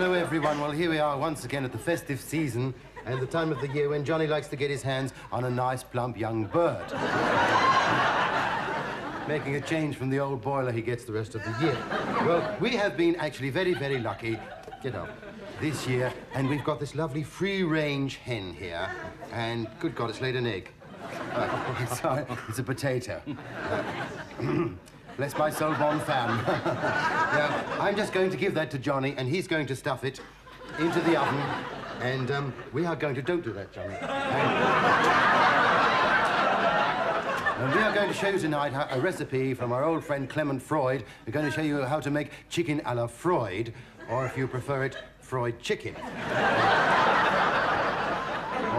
Hello, everyone. Well, here we are once again at the festive season and the time of the year when Johnny likes to get his hands on a nice, plump young bird. Making a change from the old boiler he gets the rest of the year. Well, we have been actually very, very lucky, you know, this year, and we've got this lovely free-range hen here, and good God, it's laid an egg. Sorry, it's a potato. Bless my soul-born fam. Now, I'm just going to give that to Johnny, and he's going to stuff it into the oven, and we are going to... Don't do that, Johnny. And we are going to show you tonight a recipe from our old friend Clement Freud. We're going to show you how to make chicken a la Freud, or if you prefer it, Freud chicken. Or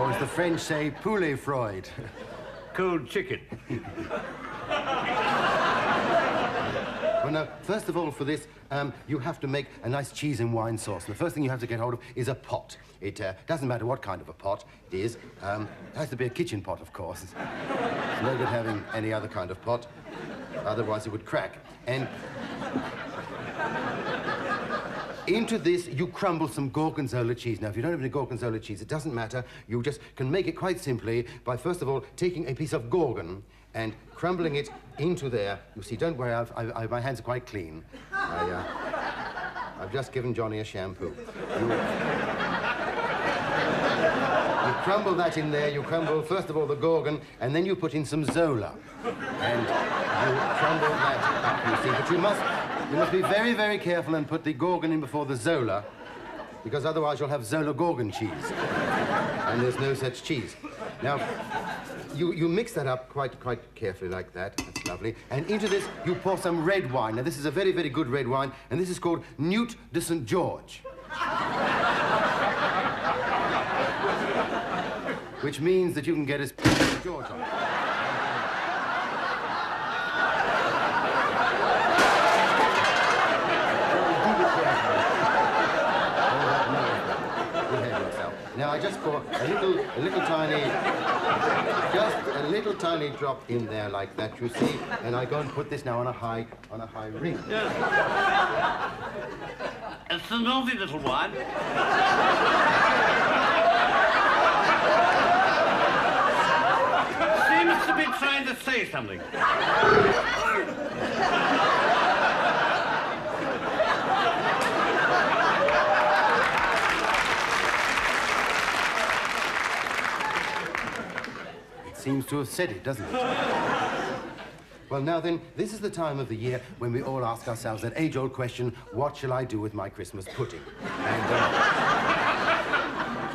as the French say, poulet Freud. Cold chicken. Well, now, first of all, for this, you have to make a nice cheese and wine sauce. And the first thing you have to get hold of is a pot. It doesn't matter what kind of a pot it is. It has to be a kitchen pot, of course. It's no good having any other kind of pot. Otherwise, it would crack. And into this, you crumble some gorgonzola cheese. Now, if you don't have any gorgonzola cheese, it doesn't matter. You just can make it quite simply by, first of all, taking a piece of gorgon and crumbling it into there. You see, don't worry, my hands are quite clean. I've just given Johnny a shampoo. You crumble that in there. You crumble, first of all, the gorgon, and then you put in some zola. And you crumble that up, you see. But you must be very, very careful and put the gorgon in before the zola, because otherwise you'll have zola gorgon cheese. And there's no such cheese. Now, you mix that up quite carefully like that. That's lovely. And into this, you pour some red wine. Now, this is a very, very good red wine, and this is called Newt de St. George. Which means that you can get as St. George on it. Now, I just pour a little tiny drop in there like that, you see, and I go and put this now on a high ring. Yes. It's a naughty little wine. Seems to be trying to say something. Seems to have said it, doesn't it? Well, now then, this is the time of the year when we all ask ourselves that age-old question, what shall I do with my Christmas pudding?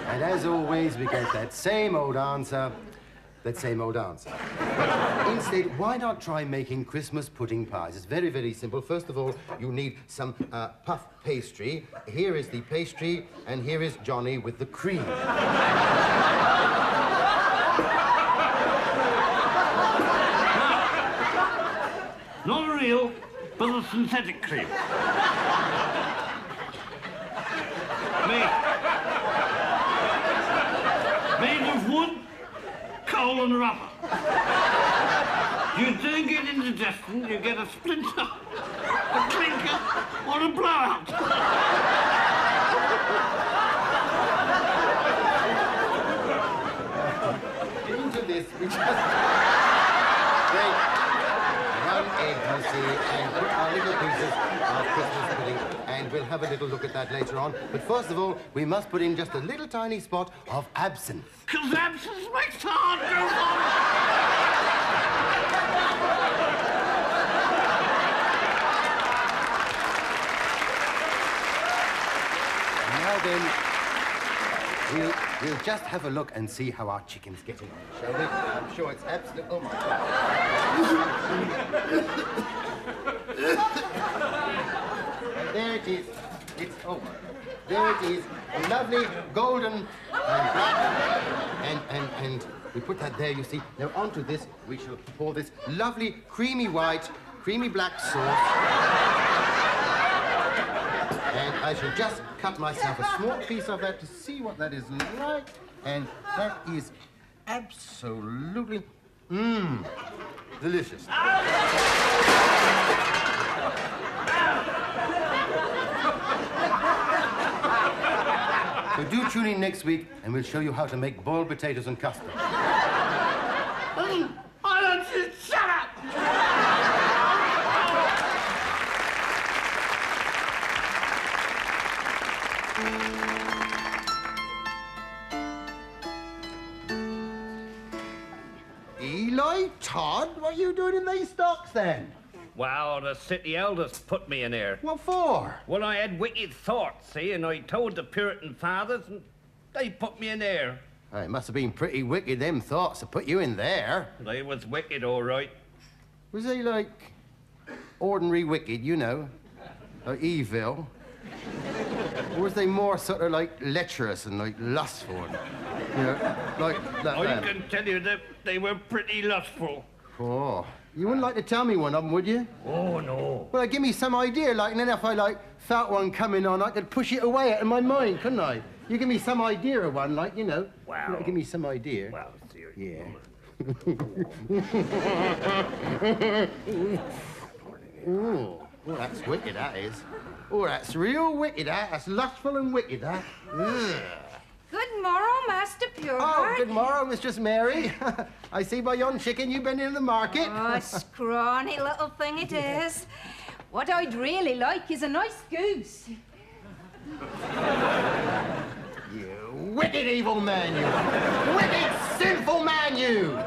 And as always, we get that same old answer. But instead, why not try making Christmas pudding pies? It's very, very simple. First of all, you need some puff pastry. Here is the pastry, and here is Johnny with the cream. Not real, but a synthetic cream. Made of wood, coal and rubber. You don't get indigestion, you get a splinter, a clinker, or a blowout. Into this, we just take one egg, you see, and put our little pieces of Christmas pudding, and we'll have a little look at that later on. But first of all, we must put in just a little tiny spot of absinthe. Because absinthe makes the heart go on. Now then, we'll just have a look and see how our chicken's getting on, shall we? I'm sure it's absolute... Oh, my God. And there it is. It's over. There it is. Lovely, golden, and black. And we put that there, you see. Now, onto this, we shall pour this lovely, creamy white, creamy black sauce. And I shall just cut myself a small piece of that to see what that is like. And that is absolutely, delicious. So do tune in next week, and we'll show you how to make boiled potatoes and custard. Shut up! Eli, Todd, what are you doing in these stocks then? Well, the city elders put me in here. What for? Well, I had wicked thoughts, see, and I told the Puritan fathers, and they put me in there. Oh, it must have been pretty wicked, them thoughts, to put you in there. They was wicked, all right. Was they like ordinary wicked, you know, like evil? Or was they more sort of like lecherous and like lustful? And, you know, like that I man? can tell you that they were pretty lustful. Oh, you wouldn't like to tell me one of them, would you? Oh, no. Well, give me some idea, like, and then if I like felt one coming on, I could push it away out of my mind, couldn't I? You give me some idea of one, like, you know. Wow. You know, give me some idea. Well, seriously. Yeah. Oh, that's wicked, that is. Oh, that's real wicked, that. That's lustful and wicked, that. Ugh. Good morrow, Master Pure. Oh, good morrow, Mistress Mary. I see by yon chicken you've been in the market. Oh, scrawny little thing it is. What I'd really like is a nice goose. You wicked evil man, you. Wicked, sinful man, you.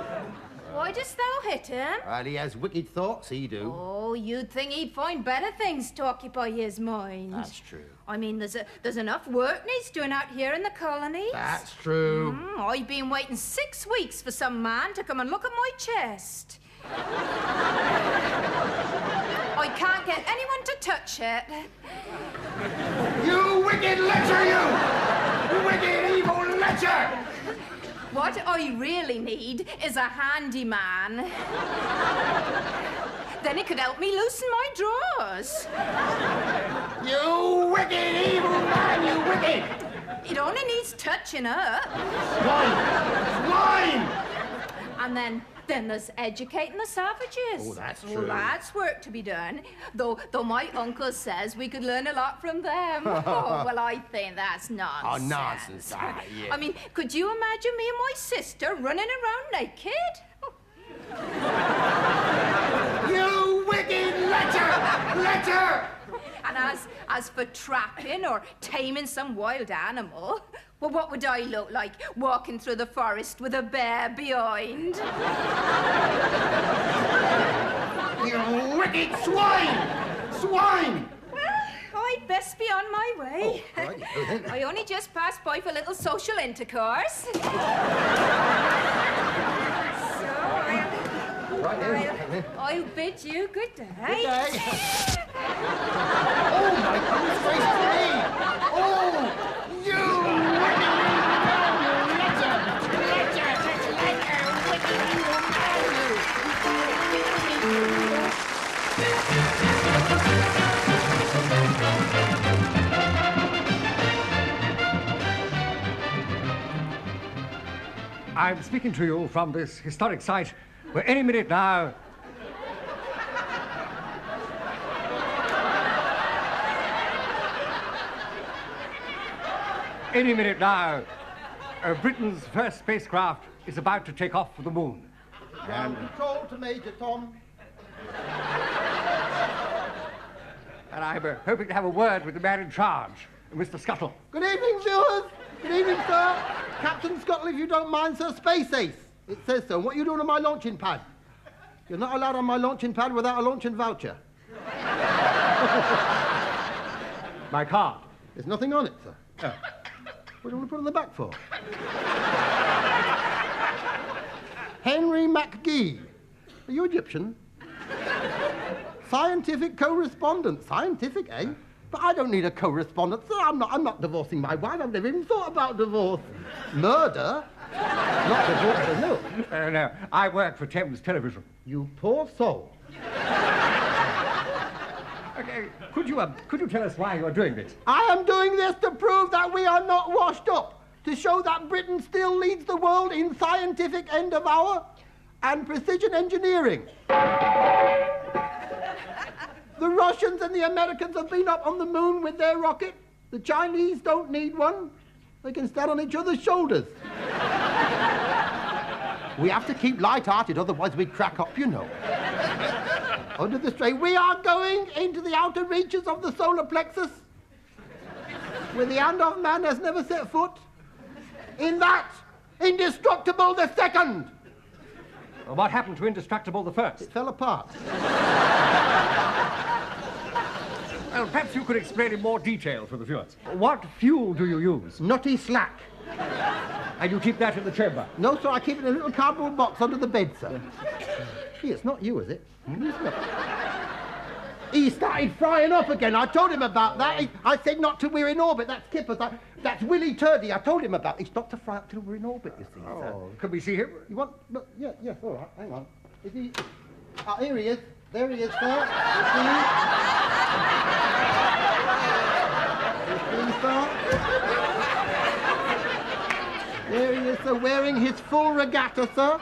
Why dost thou hit him? Well, he has wicked thoughts, he do. Oh, you'd think he'd find better things to occupy his mind. That's true. I mean, there's enough work needs doing out here in the colonies. That's true. I've been waiting 6 weeks for some man to come and look at my chest. I can't get anyone to touch it. You wicked lecher, you! Wicked evil lecher! What I really need is a handyman. Then he could help me loosen my drawers. You wicked evil man, you wicked! It only needs touching up. Swine! Swine! And then there's educating the savages. Oh, that's Oh, true. that's work to be done. Though my uncle says we could learn a lot from them. Oh, well, I think that's nonsense. Oh, nonsense. Ah, yeah. I mean, could you imagine me and my sister running around naked? You wicked lecher! Lecher! And as for trapping or taming some wild animal, well, what would I look like walking through the forest with a bear behind? You wicked swine! Swine! Well, I'd best be on my way. Oh, right. I only just passed by for a little social intercourse. I'll bid you good day. Good day. Oh, my goodness gracious me! Oh, you wicked evil man, you lecher! Wicked evil man, you! I'm speaking to you from this historic site where any minute now... Any minute now, Britain's first spacecraft is about to take off for the moon. And control to Major Tom. And I'm hoping to have a word with the man in charge, Mr. Scuttle. Good evening, viewers. Good evening, sir. Captain Scuttle, if you don't mind, sir, Space Ace. It says so. What are you doing on my launching pad? You're not allowed on my launching pad without a launching voucher. My card. There's nothing on it, sir. Oh. What do you want to put on the back for? Henry McGee. Are you Egyptian? Scientific correspondent. Scientific, eh? But I don't need a correspondent, sir. I'm not divorcing my wife. I've never even thought about divorce. Murder? Not divorce, no. No, I work for Thames Television. You poor soul. Okay, could you tell us why you're doing this? I am doing this to prove that we are not washed up, to show that Britain still leads the world in scientific end of hour and precision engineering. The Russians and the Americans have been up on the moon with their rocket. The Chinese don't need one. They can stand on each other's shoulders. We have to keep light-hearted, otherwise we crack up, you know. Under the strain, we are going into the outer reaches of the solar plexus, where the hand of man has never set foot. In that, indestructible the second. Well, what happened to indestructible the first? It fell apart. Well, perhaps you could explain in more detail for the viewers. What fuel do you use? Nutty slack. And you keep that in the chamber? No, sir, I keep it in a little cardboard box under the bed, sir. Gee, it's not you, is it? He started frying up again. I told him about that. I said not till we're in orbit. That's Kipper's. That's Willie Turdy. I told him about it. It's not to fry up till we're in orbit, you see. Oh, could we see him? You want... Look, yeah, all right, hang on. Is he... Oh, here he is. There he is, sir. You see, sir? There he is, sir, wearing his full regatta, sir.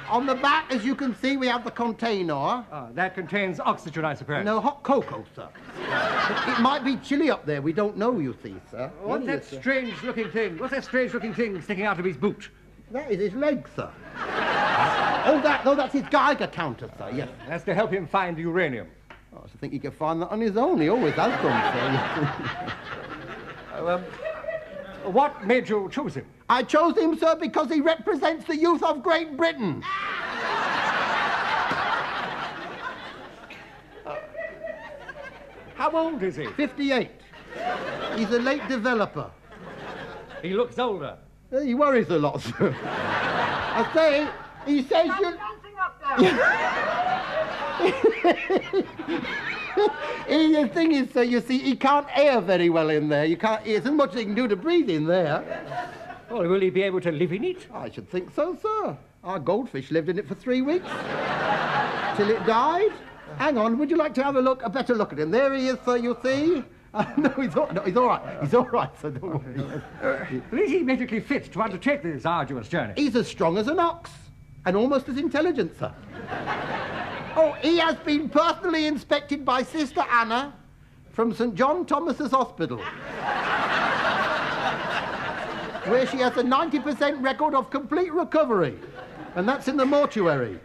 On the back, as you can see, we have the container. That contains oxygen, I suppose. No, hot cocoa, sir. It might be chilly up there. We don't know, you see, sir. What's that strange-looking thing? What's that strange-looking thing sticking out of his boot? That is his leg, sir. That's his Geiger counter, sir, yes. That's to help him find uranium. Oh, I think he can find that on his own. He always has done, sir. What made you choose him? I chose him, sir, because he represents the youth of Great Britain. How old is he? 58. He's a late developer. He looks older. He worries a lot, sir. I say, he says you... The thing is, sir, you see, he can't air very well in there. It's as much as he can do to breathe in there. Well, will he be able to live in it? I should think so, sir. Our goldfish lived in it for 3 weeks. Till it died. Hang on, would you like to have a better look at him? There he is, sir, you see. No, he's all right. He's all right, sir, don't worry. Is he medically fit to undertake this arduous journey? He's as strong as an ox, and almost as intelligent, sir. Oh, he has been personally inspected by Sister Anna from St. John Thomas's Hospital, where she has a 90% record of complete recovery, and that's in the mortuary.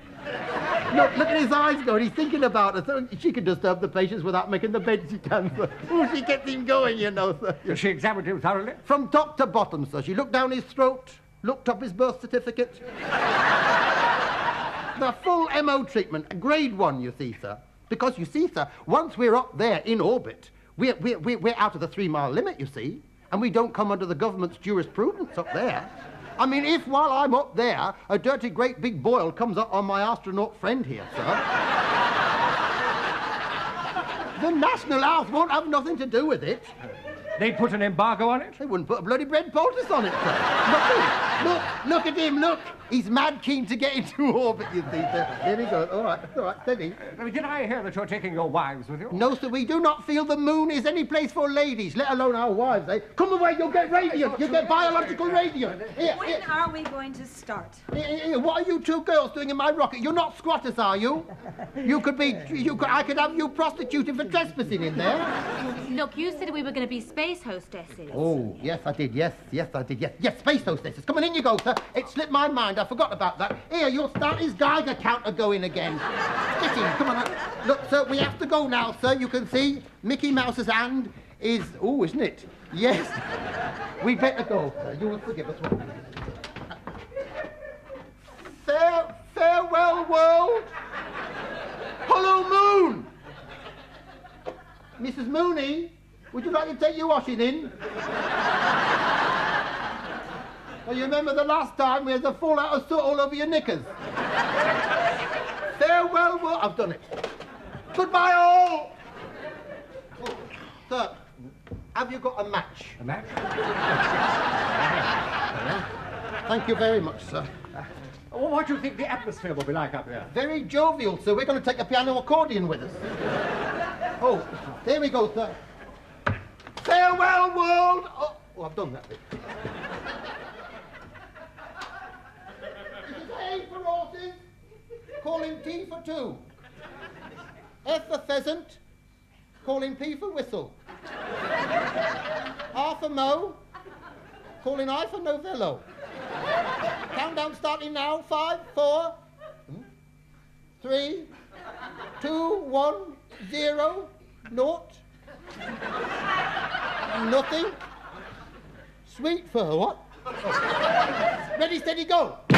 Look at his eyes going. He's thinking about her. So she can disturb the patients without making the bed, she can, sir. Oh, she gets him going, you know, sir. Has she examined him thoroughly? From top to bottom, sir. She looked down his throat, looked up his birth certificate. The full MO treatment, grade 1, you see, sir. Because, you see, sir, once we're up there in orbit, we're out of the 3-mile limit, you see, and we don't come under the government's jurisprudence up there. I mean, if while I'm up there, a dirty great big boil comes up on my astronaut friend here, sir, the National Health won't have nothing to do with it. They'd put an embargo on it? They wouldn't put a bloody bread poultice on it, sir. Look at him, look. He's mad keen to get into orbit, you see, sir. There he goes. All right, steady. Did I hear that you're taking your wives with you? No, sir, we do not feel the moon is any place for ladies, let alone our wives, eh? Come away, you'll get radiant. You'll get biological radiant. When are we going to start? Here, what are you two girls doing in my rocket? You're not squatters, are you? I could have you prostituted for trespassing in there. Look, you said we were going to be space hostesses. Oh, yes, I did. Yes, I did. Yes, space hostesses. Come on, in you go, sir. It slipped my mind. I forgot about that. Here, you'll start his Geiger counter going again. Get in. Come on. Look, sir, we have to go now, sir. You can see Mickey Mouse's hand is... Oh, isn't it? Yes. We better go, sir. You will forgive us. Farewell, world. Hello, moon. Mrs. Mooney, would you like to take your washing in? Well, you remember the last time we had the fallout of soot all over your knickers? Farewell, world. I've done it. Goodbye, all. Oh, sir, have you got a match? A match? Thank you very much, sir. Well, what do you think the atmosphere will be like up here? Very jovial, sir. We're going to take a piano accordion with us. Oh, there we go, sir. Farewell, world. Oh, I've done that bit. This is A for horses. Calling T for 2. F for pheasant. Calling P for whistle. R for Mo. calling I for Novello. Countdown starting now. 5, 4, 3, 2, 1, 0, naught. Nothing. Sweet for her, what? Ready, steady, go. Oh,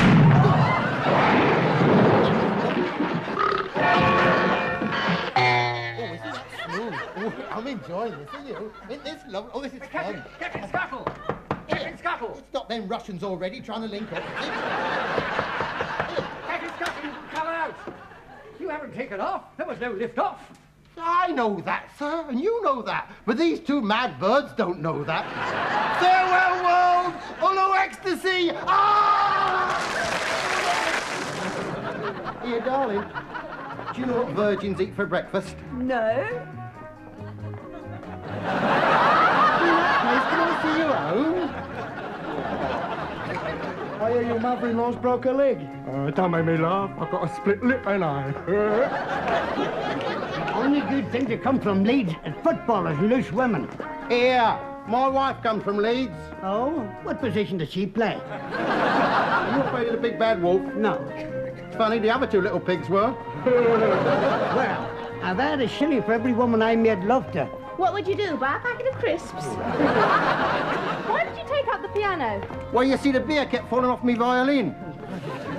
isn't that smooth? Oh, I'm enjoying this, are you? Isn't this lovely? Oh, this is fun. Captain Scuttle! Captain Scuttle! It's not them Russians already trying to link up. Captain Scuttle, come out! You haven't taken off. There was no lift off. I know that, sir, and you know that. But these two mad birds don't know that. Farewell, world! Hello, ecstasy! Ah! Here, darling, do you know what virgins eat for breakfast? No. Please, can I see you home? I hear your mother-in-law's broke a leg. Don't make me laugh. I've got a split lip, ain't I? Only good thing to come from Leeds is footballers and loose women. Here, my wife comes from Leeds. Oh? What position does she play? Are you afraid of the big bad wolf? No. It's funny, the other two little pigs were. Well, I've had a shilling for every woman I made love to. What would you do? Buy a packet of crisps? Why did you take up the piano? Well, you see, the beer kept falling off me violin.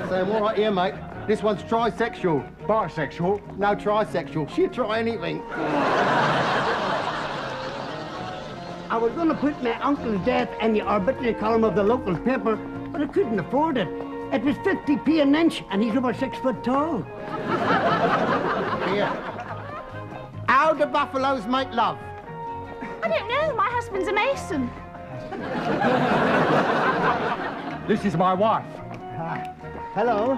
So I'm all right here, mate. This one's trisexual. Bisexual. No, trisexual. She'd try anything. I was going to put my uncle's death in the obituary column of the local paper, but I couldn't afford it. It was 50p an inch, and he's over 6 foot tall. Here. How do buffaloes make love? I don't know. My husband's a mason. This is my wife. Hello?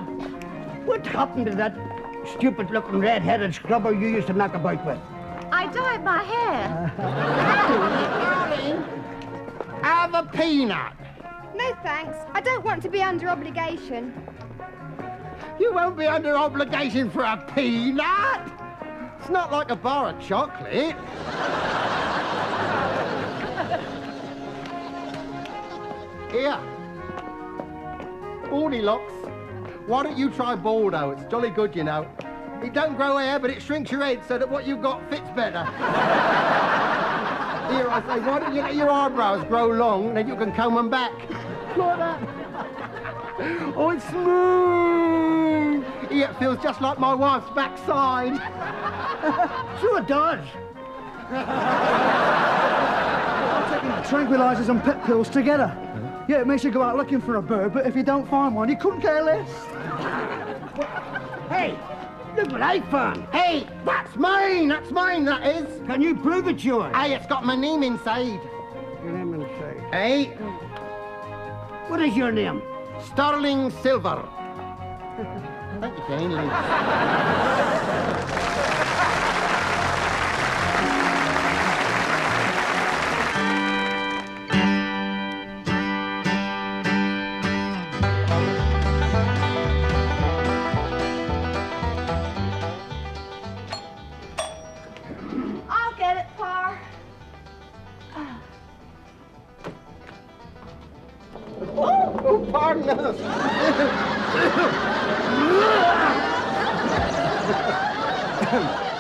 What happened to that stupid-looking red-headed scrubber you used to knock about with? I dyed my hair. Darling, have a peanut. No, thanks. I don't want to be under obligation. You won't be under obligation for a peanut. It's not like a bar of chocolate. Here. Goldilocks. Why don't you try Bordeaux? It's jolly good, you know. It don't grow hair, but it shrinks your head so that what you've got fits better. Here, I say, why don't you let your eyebrows grow long, then you can comb them back. Like that. Oh, it's smooth. Yeah, it feels just like my wife's backside. Sure it does. I'm taking tranquilizers and pet pills together. Yeah, it makes you go out looking for a bird, but if you don't find one, you couldn't care less. Hey, look what I found. Hey, that's mine, that is. Can you prove it's yours? Hey, it's got my name inside. Your name inside. Hey, What is your name? sterling silver. Thank you kindly. I'll get it, Pa. Oh, pardon us.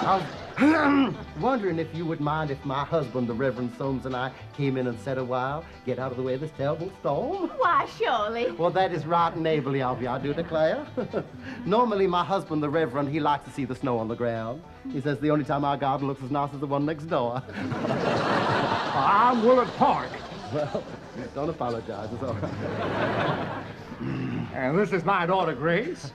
I was wondering if you would mind if my husband, the Reverend Soames, and I came in and said a while, get out of the way of this terrible storm. Why, surely. Well, that is right neighborly of you, I do declare. Normally, my husband, the Reverend, he likes to see the snow on the ground. He says the only time our garden looks as nice as the one next door. I'm Willard Park. Well, don't apologize, it's all right. And this is my daughter, Grace.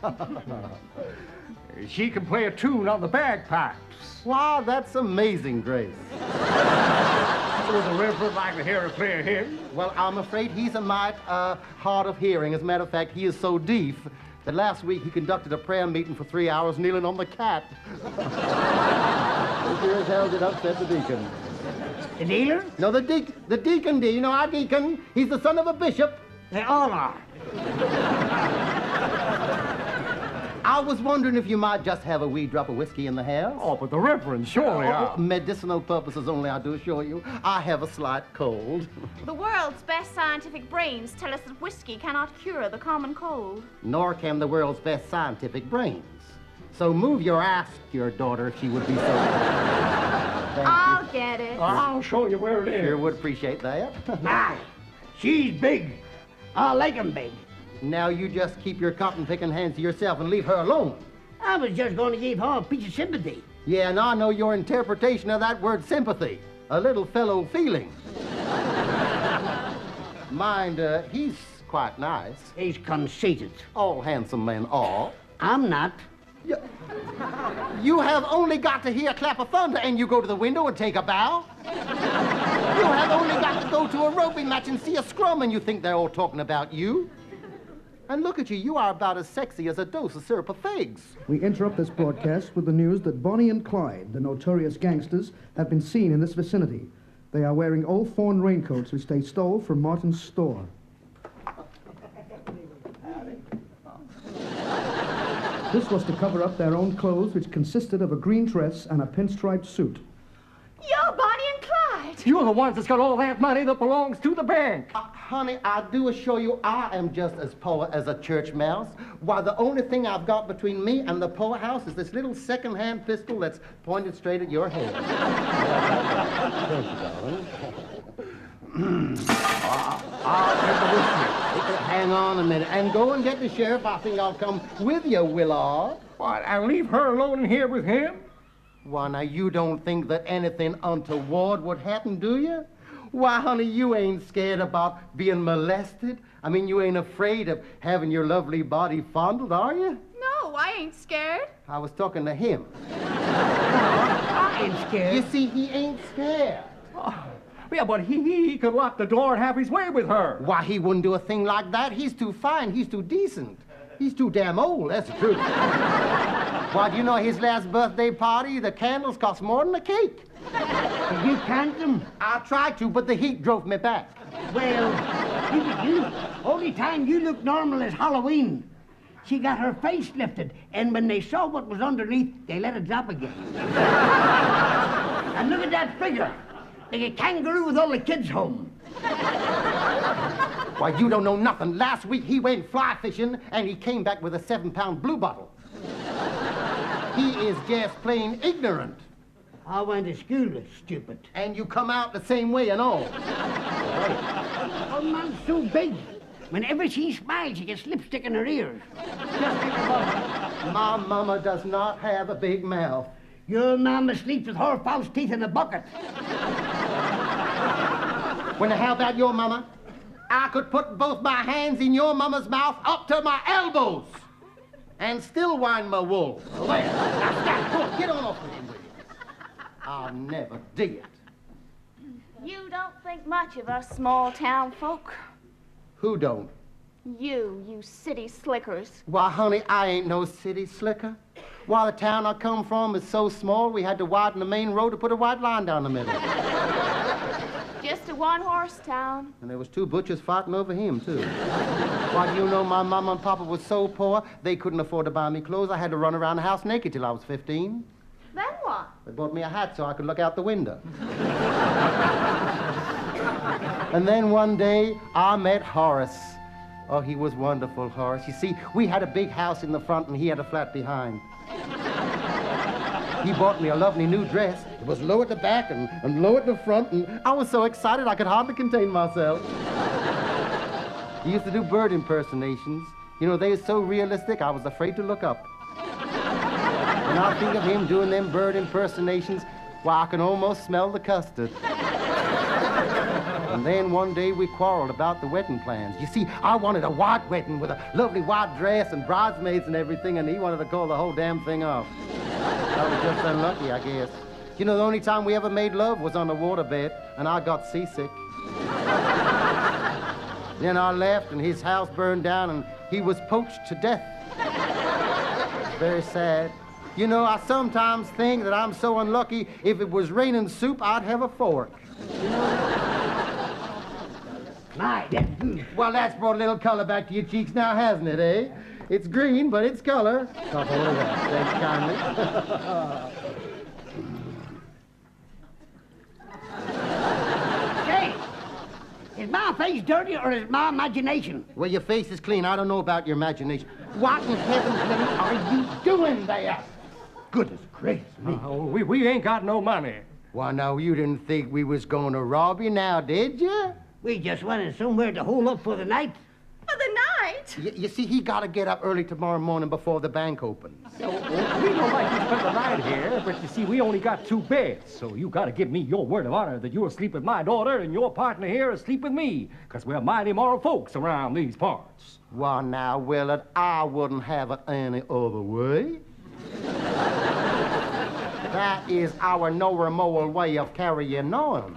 She can play a tune on the bagpipes. Wow, that's amazing, Grace. Would the Reverend like to hear her play a hymn? Well, I'm afraid he's a mite hard of hearing. As a matter of fact, he is so deaf that last week he conducted a prayer meeting for 3 hours kneeling on the cat. It sure as hell did upset the deacon. The dealer? No, the deacon, do you know our deacon? He's the son of a bishop. They all are. I was wondering if you might just have a wee drop of whiskey in the house. Oh, but the Reverend, surely Medicinal purposes only, I do assure you. I have a slight cold. The world's best scientific brains tell us that whiskey cannot cure the common cold. Nor can the world's best scientific brains. So move your ass to your daughter if she would be so kind. I'll get it. I'll show you where it is. Sure would appreciate that. My, she's big. I like 'em big. Now you just keep your cotton-picking hands to yourself and leave her alone. I was just going to give her a piece of sympathy. Yeah, and I know your interpretation of that word sympathy. A little fellow feeling. Mind, he's quite nice. He's conceited. All handsome men are. I'm not. You have only got to hear a clap of thunder and you go to the window and take a bow. You have only got to go to a roping match and see a scrum and you think they're all talking about you. And look at you, you are about as sexy as a dose of syrup of figs. We interrupt this broadcast with the news that Bonnie and Clyde, the notorious gangsters, have been seen in this vicinity. They are wearing old fawn raincoats which they stole from Martin's store. This was to cover up their own clothes, which consisted of a green dress and a pinstriped suit. You're Bonnie and Clyde. You're the ones that's got all that money that belongs to the bank. Honey, I do assure you I am just as poor as a church mouse. Why, the only thing I've got between me and the poorhouse is this little second-hand pistol that's pointed straight at your head. Thank you, darling. I'll get the whiskey. Hang on a minute. And go and get the sheriff. I think I'll come with you, Willard. What, and leave her alone in here with him? Why, now, you don't think that anything untoward would happen, do you? Why, honey, you ain't scared about being molested? I mean, you ain't afraid of having your lovely body fondled, are you? No, I ain't scared. I was talking to him. I ain't scared. You see, he ain't scared. Oh, yeah, but he could lock the door and have his way with her. Why, he wouldn't do a thing like that. He's too fine. He's too decent. He's too damn old, that's the truth. Why, do you know his last birthday party, the candles cost more than a cake? Did you count them? I tried to, but the heat drove me back. Well, look at you. Only time you look normal is Halloween. She got her face lifted, and when they saw what was underneath, they let it drop again. And look at that figure. Like a kangaroo with all the kids home. Why, you don't know nothing. Last week he went fly fishing, and he came back with a 7-pound blue bottle. He is just plain ignorant. I went to school, stupid. And you come out the same way and all. Oh, man's so big. Whenever she smiles, she gets lipstick in her ears. Just like her mama. My mama does not have a big mouth. Your mama sleeps with her false teeth in a bucket. Well, now, how about your mama? I could put both my hands in your mama's mouth up to my elbows and still wind my wool. Well, now, stop. Go on, get on off with him, will you? I'll never did. You don't think much of us small-town folk. Who don't? You city slickers. Why, honey, I ain't no city slicker. Why, the town I come from is so small, we had to widen the main road to put a white line down the middle. Just a one-horse town. And there was 2 butchers fighting over him, too. Why, do you know my mama and papa was so poor, they couldn't afford to buy me clothes. I had to run around the house naked till I was 15. Then what? They bought me a hat so I could look out the window. And then one day, I met Horace. Oh, he was wonderful, Horace. You see, we had a big house in the front and he had a flat behind. He bought me a lovely new dress. It was low at the back and low at the front, and I was so excited I could hardly contain myself. He used to do bird impersonations. You know, they were so realistic, I was afraid to look up. When I think of him doing them bird impersonations, why, I can almost smell the custard. And then one day we quarreled about the wedding plans. You see, I wanted a white wedding with a lovely white dress and bridesmaids and everything, and he wanted to call the whole damn thing off. I was just unlucky, I guess. You know, the only time we ever made love was on the waterbed, and I got seasick. Then I left, and his house burned down, and he was poached to death. Very sad. You know, I sometimes think that I'm so unlucky, if it was raining soup, I'd have a fork. You know? My, that's good. Well, that's brought a little color back to your cheeks now, hasn't it, eh? It's green, but it's color. Stop all of that. Thanks kindly. Say, is my face dirty or is it my imagination? Well, your face is clean. I don't know about your imagination. What in heaven's name are you doing there? Goodness gracious me. We ain't got no money. Why, now, you didn't think we was going to rob you now, did you? We just wanted somewhere to hole up for the night. For the night? You see, he got to get up early tomorrow morning before the bank opens. We don't like to spend the night here, but you see, we only got 2 beds, so you got to give me your word of honor that you'll sleep with my daughter and your partner here is sleep with me, because we're mighty moral folks around these parts. Why, now, Willard, I wouldn't have it any other way. That is our no-removal way of carrying on.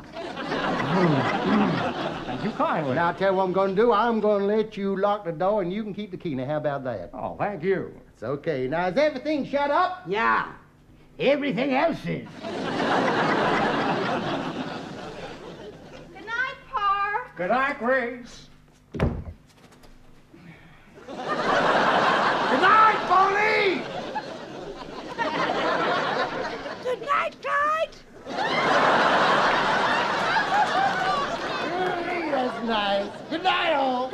Thank you kindly. Now, I'll tell you what I'm going to do. I'm going to let you lock the door, and you can keep the key. Now, how about that? Oh, thank you. It's okay. Now, is everything shut up? Yeah, everything else is. Good night, Pa. Good night, Grace. Good night, Bonnie! Good night, Clyde. That's nice. Good night, all.